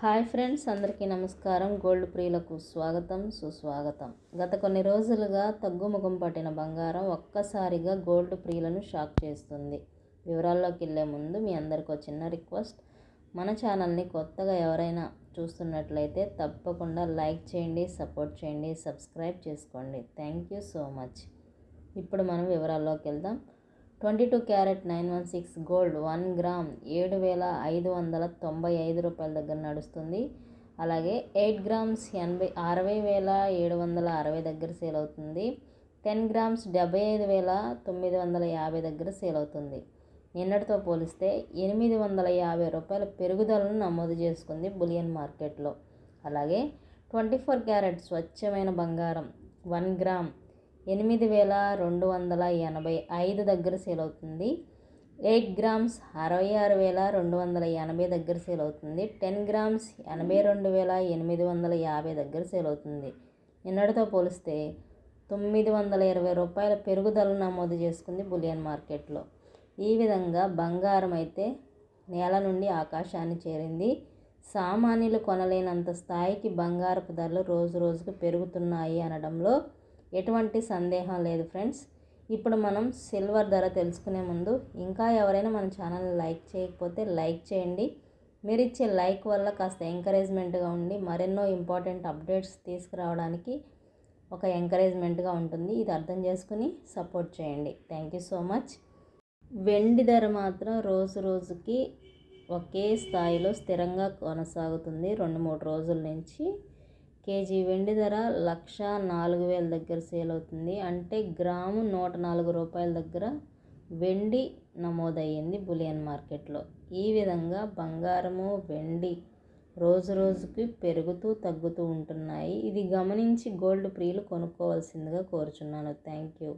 Hi friends, అందరికీ నమస్కారం. Gold ప్రియులకు స్వాగతం, సుస్వాగతం. గత కొన్ని రోజులుగా తగ్గుముఖం పట్టిన బంగారం ఒక్కసారిగా గోల్డ్ ప్రియులను షాక్ చేస్తుంది. వివరాల్లోకి వెళ్ళే ముందు మీ అందరికీ ఒక చిన్న రిక్వెస్ట్. మన ఛానల్ని కొత్తగా ఎవరైనా చూస్తున్నట్లయితే తప్పకుండా లైక్ చేయండి, సపోర్ట్ చేయండి, సబ్స్క్రైబ్ చేసుకోండి. Thank you so much. ఇప్పుడు మనం వివరాల్లోకి వెళ్దాం. 22 క్యారెట్ 916 గోల్డ్ 1 గ్రామ్ 7,595 రూపాయల దగ్గర నడుస్తుంది. అలాగే 8 గ్రామ్స్ 60,760 దగ్గర సేల్ అవుతుంది. 10 గ్రామ్స్ 75,950 దగ్గర సేల్ అవుతుంది. నిన్నటితో పోలిస్తే 850 రూపాయల పెరుగుదలను నమోదు చేసుకుంది బులియన్ మార్కెట్లో. అలాగే 24 క్యారెట్ స్వచ్ఛమైన బంగారం 1 గ్రామ్ 8,285 దగ్గర సేల్ అవుతుంది. 8 గ్రామ్స్ 66,280 దగ్గర సేల్ అవుతుంది. 10 గ్రామ్స్ 82,850 దగ్గర సేల్ అవుతుంది. నిన్నటితో పోలిస్తే 920 రూపాయల పెరుగుదల నమోదు చేసుకుంది బులియన్ మార్కెట్లో. ఈ విధంగా బంగారం అయితే నేల నుండి ఆకాశాన్ని చేరింది. సామాన్యులు కొనలేనంత స్థాయికి బంగారపు ధరలు రోజు రోజుకు పెరుగుతున్నాయి అనడంలో ఎటువంటి సందేహం లేదు ఫ్రెండ్స్. ఇప్పుడు మనం సిల్వర్ ధర తెలుసుకునే ముందు ఇంకా ఎవరైనా మన ఛానల్ని లైక్ చేయకపోతే లైక్ చేయండి. మీరు ఇచ్చే లైక్ వల్ల కాస్త ఎంకరేజ్మెంట్గా ఉండి మరెన్నో ఇంపార్టెంట్ అప్డేట్స్ తీసుకురావడానికి ఒక ఎంకరేజ్మెంట్గా ఉంటుంది. ఇది అర్థం చేసుకుని సపోర్ట్ చేయండి. Thank you so much. వెండి ధర మాత్రం రోజు రోజుకి ఒకే స్థాయిలో స్థిరంగా కొనసాగుతుంది. 2-3 రోజుల నుంచి కేజీ వెండి ధర 104,000 దగ్గర సేల్ అవుతుంది. అంటే గ్రాము 104 రూపాయల దగ్గర వెండి నమోదయ్యింది బులియన్ మార్కెట్లో. ఈ విధంగా బంగారము, వెండి రోజు రోజుకి పెరుగుతూ తగ్గుతూ ఉంటున్నాయి. ఇది గమనించి గోల్డ్ ప్రియులు కొనుక్కోవాల్సిందిగా కోరుచున్నాను. Thank you.